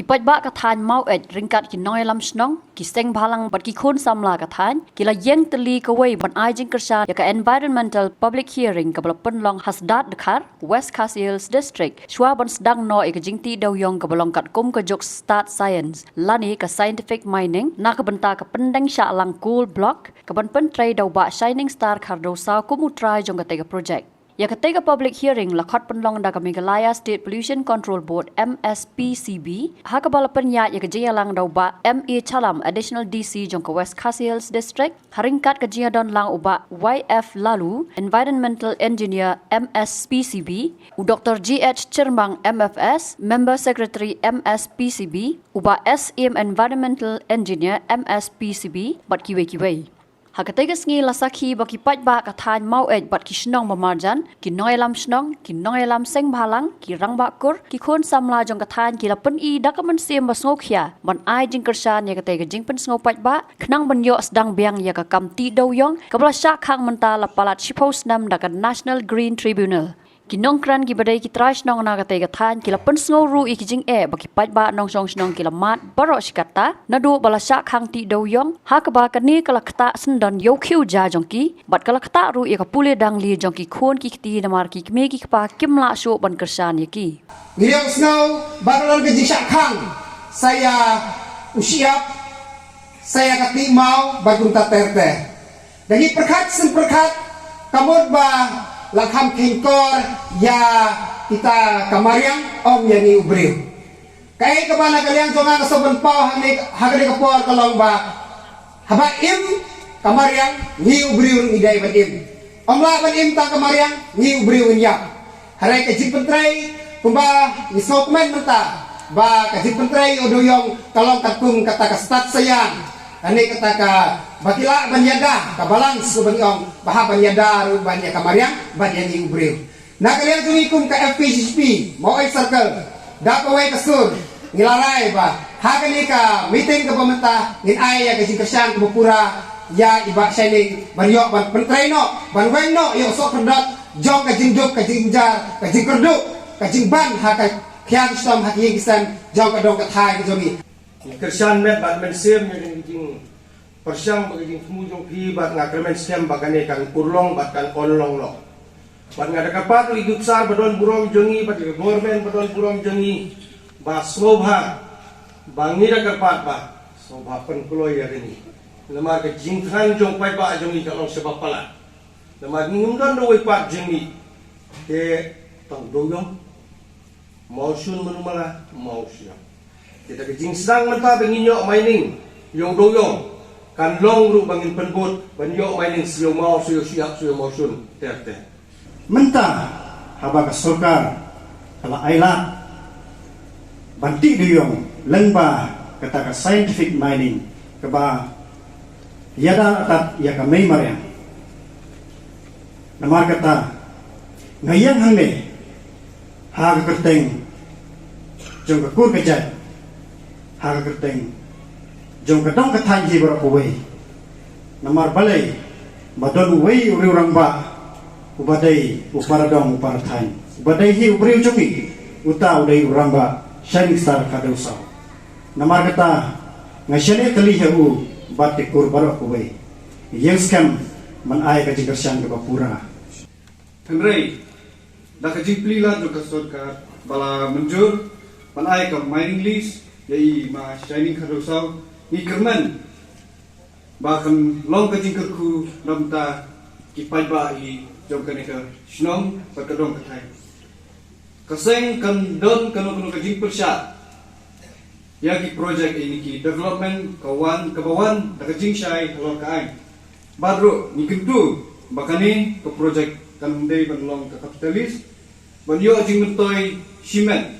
Kipat ba kathan mau ringkat ki noi lam snong ki seng balang bat ki khun samla kathan ki la yeng teli kawai ban ai jing kersha ya ka environmental public hearing ka balapan long hasdat dekhar West Khas Hills district shwa ban sedang no e ka jingti daw yong ka balong kat kum ka jok start science lani ka scientific mining na ka benta ka pendeng sha lang cool block ka ban pen trai daw ba shining star khar daw sa kumu try jong ka tega project. Ya ketika public hearing lakot penlong da Meghalaya State Pollution Control Board MSPCB ha ka balapan ya ya kejaya lang daw ba MA Chalam additional DC jong ka West Khas Hills district haringkat kejaya don lang uba YF Lalu environmental engineer MSPCB u Dr. GH Chermang MFS member secretary MSPCB uba SM environmental engineer MSPCB bat kiwe Hakatega sngi lasaki baki pat ba kathan mau bat ki snong mamarjan ki noi lam snong ki noi lam seng balang ki rang ba kur ki khon samla jong kathan ki lapen I dakaman sim basngokya ban ai jing kersan ya katega jing pen sngo pat ba knang ban yo sedang biang ya ka kamti daw yong kabla sha khang menta la palat shipos nam da National Green Tribunal Kinong kran ki badai ki trash nong na katega than ki lapen sngo ru I ki jing baki pat ba nong song snong ki lamat baro shikata nadu balasha khang ti daw yong ha ka ba kani kala khata sendon yo khiu ja jong ki bat kala khata ru ya ka pule dang li jong ki khon ki ti namar ki me ki pa kimla sho ban kersan ya ki ngiyong snow bakalan ka jing sha khang saya usiap saya katimau bagung taterte dagi perkhat sen perkhat kamot ba Lakham kingkor ya kita kamariang om yani ubriu. Kaya kabana kaliang tunga kasoban pau hagani kapor kalong ba. Haba im kamariang ni ubriu idai badim. Om la badim ta kamariang ni ubriu inyap. Harai kajip pentrai kumba ni sokmen menta ba kajip pentrai odoyong kalong katung kata kastat sayang. Ani kata ka bakila banyada kabalang subanyong baha banyada ru banya kamariang banya ni ubriu na kalian tumikum ka FPCP mo ay circle dapaway kasur nilaray ba hakani ka meeting ka pamenta ngin ay ya kajikasyang kumupura ya iba shining banyo ban pentraino ban wenno yo sok pendot jong kajingduk kajingjar kajingkerduk kajingban haka khian stom hakiyeng kisan jong kadong kathai kajomi Kersan met bat men sem yang jing persiang bagi semujung pi bat ngakramen sem bagane kan kurlong bat kan onlong lo. Bat ngada kapat hidup sar badon burong jengi bat government badon burong jengi ba sobha bangida kapat ba sobha pen kloy ya ini. Lemar ke jing khan jong pai ba jengi kalong sebab pala. Lemar ngum don do pat jengi ke tong doyong mau sun menumala mau siap. Kita kejing sedang mentah benginyo mining yung doyong kan long ru bangin penbut benyo mining siyo mau siyo siap siyo mau sun terte mentah haba ka sorkar kala aila banti doyong lengba kata ka scientific mining kaba yada atat ya ka may maryang namar kata ngayang hangne ha ka kerteng jong ka kur kajat haga kerteng jong kadang kathan ji bara kuwei namar balai badon wei uri urang ba ubadai uparadong uparathan ubadai hi ubri ujomi uta udai urang ba shining star kadausa namar kata ngashane tali hu bat kur bara kuwei yang skam man ai ka jikersan ka bapura Henry da ka jiplila do ka sorkar bala menjur man ai ka mining lease yai ma shining kadosau ni kerman bahkan long ka jingkerku namta kipai ba I jom ka ka snong patadong ka thai kaseng kan don kanu ka jing persat ya ki project ini ki development kawan kabawan da ka jing shai lo ka ai badro ni kentu bakani ka project kan dei ban long ka kapitalis ban yo jing mentoy cement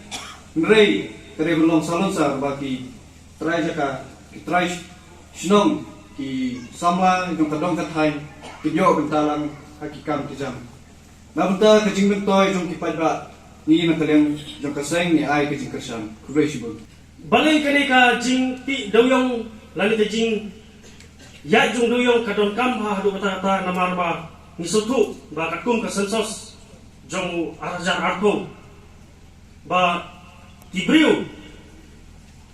nrei kare belum salon sar bagi try jaka try snong ki samla yung kadong kathai ki yo bentalang hakikam kijam na benta kajing bentoy jong ki padba ni na kaleng jong kaseng ni ai kajing kersan kuresibo balai kane ka jing ti doyong lani te jing ya jong doyong kadon kam ha hadu kata namar ba ni sotu ba kakum ka sensos jong arajan arko ba Tibriu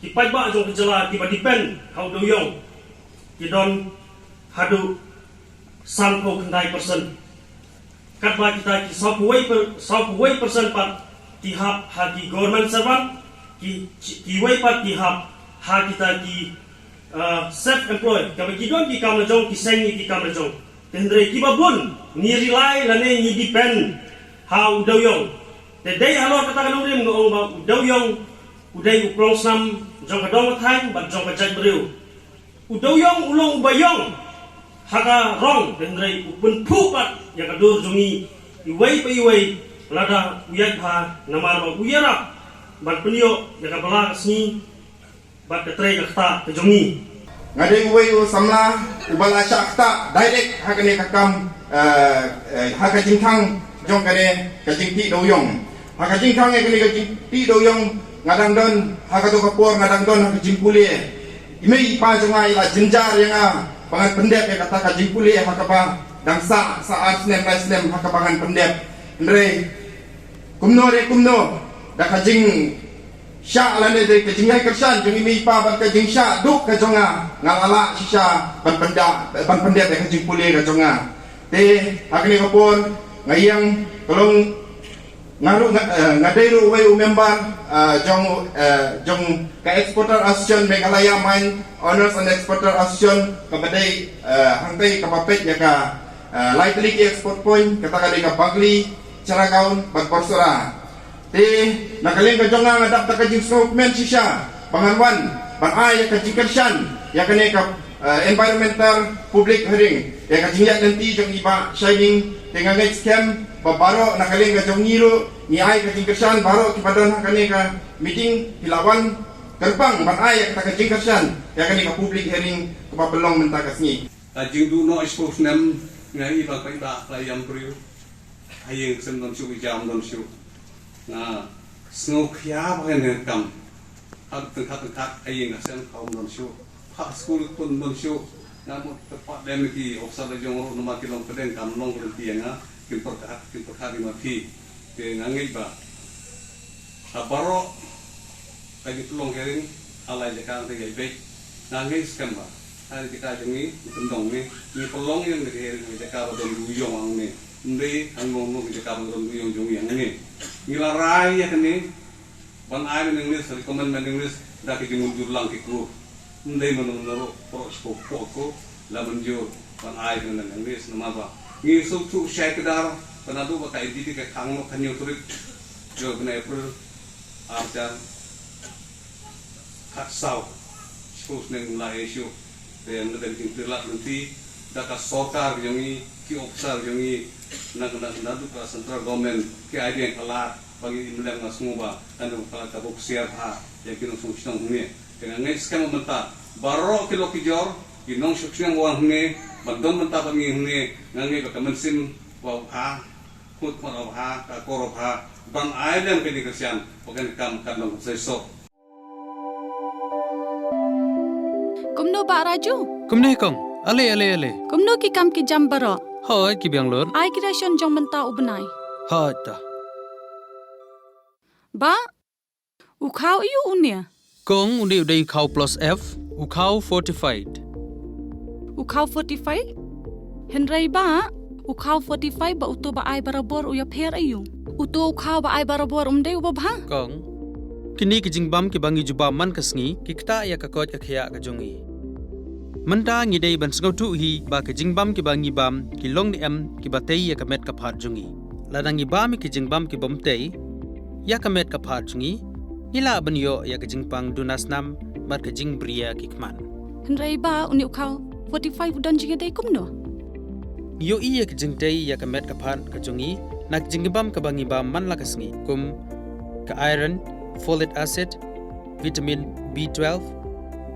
ki paiba jong kejala ki ba depend how do yong ki don hadu sampo kendai person kat ba kita ki software person pat ki hap hagi government servant ki wei pat ki hap ha kita ki self employed ka ki don ki kam la jong ki sengi ki kam la jong tendre ki ba bun ni rely la ne ni depend how do yong the day halor kata kan rim ngo ba do yong udai ukrong sam jong ka dong thai ba jong ka jai breu udo yong ulong bayong haga rong tendre upun phu pat ya ka dur jungi iwei pa iwei lada uyat ha namar ba uyara ban penio ya ka bala sni bat ketre ka ta ke jongi Ngadeng wei samla ubala syakta direct hakane kakam haka jingkang jong kane kajing ti doyong haka jingkang kane kajing ti doyong ngadang don haka to kapur ngadang don haka jingpuli imei pa jongai la jinjar yang pangan pendep ya kata kajing puli haka pa dangsa saat snem haka pangan pendep ndre kumno da kajing sya lane de kajingai kersan jung imi pa ban kajing sya duk ka jonga ngalala sisa ban pendep ya kajing puli ka jonga te hakni kapon ngayang tolong ngaru ngadairu wei member jong ka exporter association Meghalaya Mine Owners and Exporter Association kabadai hangtai kapapet ya ka lightly export point kata kadai ka Bagli Caragaun ban Porsora te nakaling ka jonga ngadap ta kajing smokeman sisa panganwan ban ay ka jingkersan ya kane ka environmental public hearing ya kajing ya nanti jong iba shining dengan scam babaro nakaling ka jong ngiro ni ay kajing kersan baro kipadon kane ka meeting hilawan gerbang ban ay ka kajing kersan ya kane ka public hearing ka belong menta kasni kajing du no expose nem ngai ba kai ba layam priu ayeng sen don su jam don su na snow khia ba ne kam hat ayeng sen kaum don su ha school kun don su na mo tepat dem ki ofsa de jong no ma ki long keden kam long berhenti nga kin perkat di mati ke ngangai ba abaro kagi tulong kering alai jakan te gai baik ngangai skam ba hari kita jengi tendong ni pelong yang dari jaka ba don duyong ang ni ndai ang ngong jaka ba don duyong jong yang ni nilarai ya kene ban ai ning ni sari komen men ning ni da ki mundur lang ki kru ndai menungro pro ko la menjur ban ai ning ni nama ba ngi su tu syai kedar panadu ba kai di ka khang no khanyo turik jo bna april arjan khat sau spus ning la issue dan dari tingkat nanti daka sokar yongi ki opsar yongi nak du ka central government ki idea kala bagi imlem na sumuba anu kala ka bok siap ha ya kinong sungsang hune dengan ngai skema menta baro kilo kijor kinong sungsang wang hune bandon menta pangi hune ngangai ka mensin wa ha kut ma ha ka korop ha bang island kini kesian bukan kam kanong sesok Kumno ba Raju? Kumne kong, ale. Kumno ki kam ki jam baro. Hoi ki biang lor. Ai kira shon jong menta ubnai. Hoi ta. Ba? Ukau iu unia. Kong undi udai ukau plus F, ukau fortified. Ukau 45? Henry ba? Ukau 45 ba uto ba ai barabor uya pher ayu. Uto ukau ba ai barabor umde ubabha. Kong. Kini ki jingbam ki bangi juba man kasngi ki kta ya ka kot ka khia ka jongi. Manta ngi dei ban sngau tu hi ba ki jingbam ki bangi bam ki long ni em ki batei ya ka met ka phat jongi. Ladangi bam ki jingbam ki bom tei ya ka met ka phat jongi. Ila ban yo ya ka jingpang dunas nam mar ka jing bria ki kman. Henry ba uni ukau 45 don jinga dei kumno. Yo i ya ki jing tei ya ka met ka phat ka jongi nak jingbam ka bangi bam man la kasngi kum ka iron folic acid, vitamin B12,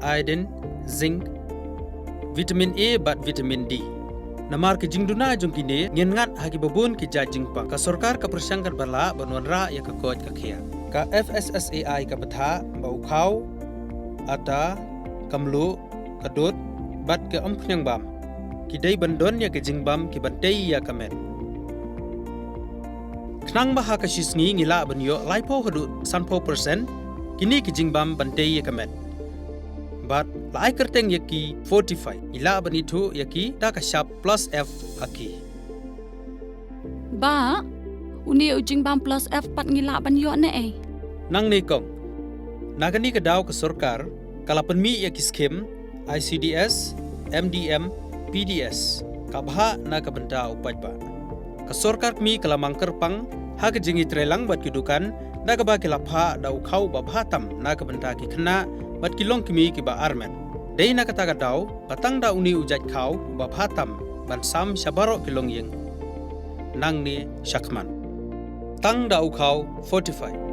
iodine, zinc, vitamin A bat vitamin D. Namar ke jingduna jong kini ngengat hagi babun ki jingpa ka sarkar ka persangkar bala banwanra ya ka kot ka khia. Ka FSSAI ka batha ba ukhau ata kamlu kadut bat ke omkhnyang bam. Ki dei bandon ya ke jingbam ki batei ya kamet. Knang baha ka shisngi ngila banyo lipo hadu 100% kini ki jingbam bantei ya kamet but lai kerteng yaki 45 ila bani thu yaki da ka sharp plus F aki Ba, uni ujing bam plus F pat ngila ban yo ne eh. nang ne kong nagani ka daw ka sarkar kala penmi yaki skim ICDS MDM PDS kabha na ka benda upaj ba ka sarkar mi kala mangker pang ha ka jingi trelang bat kidukan na ka ba kila pha da ukhau ba bhatam na ka benda ki khna bat kilong kimi ki ba armen dei na kata ka daw patang da uni ujat khau ba bhatam ban sam shabaro kilong yeng nang ni shakman tang da ukhau 45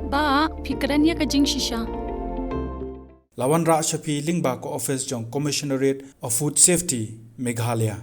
Ba, pikiran ya ka jing shisha. Lawan Ra Shafi Lingba ko office jong Commissionerate of Food Safety Meghalaya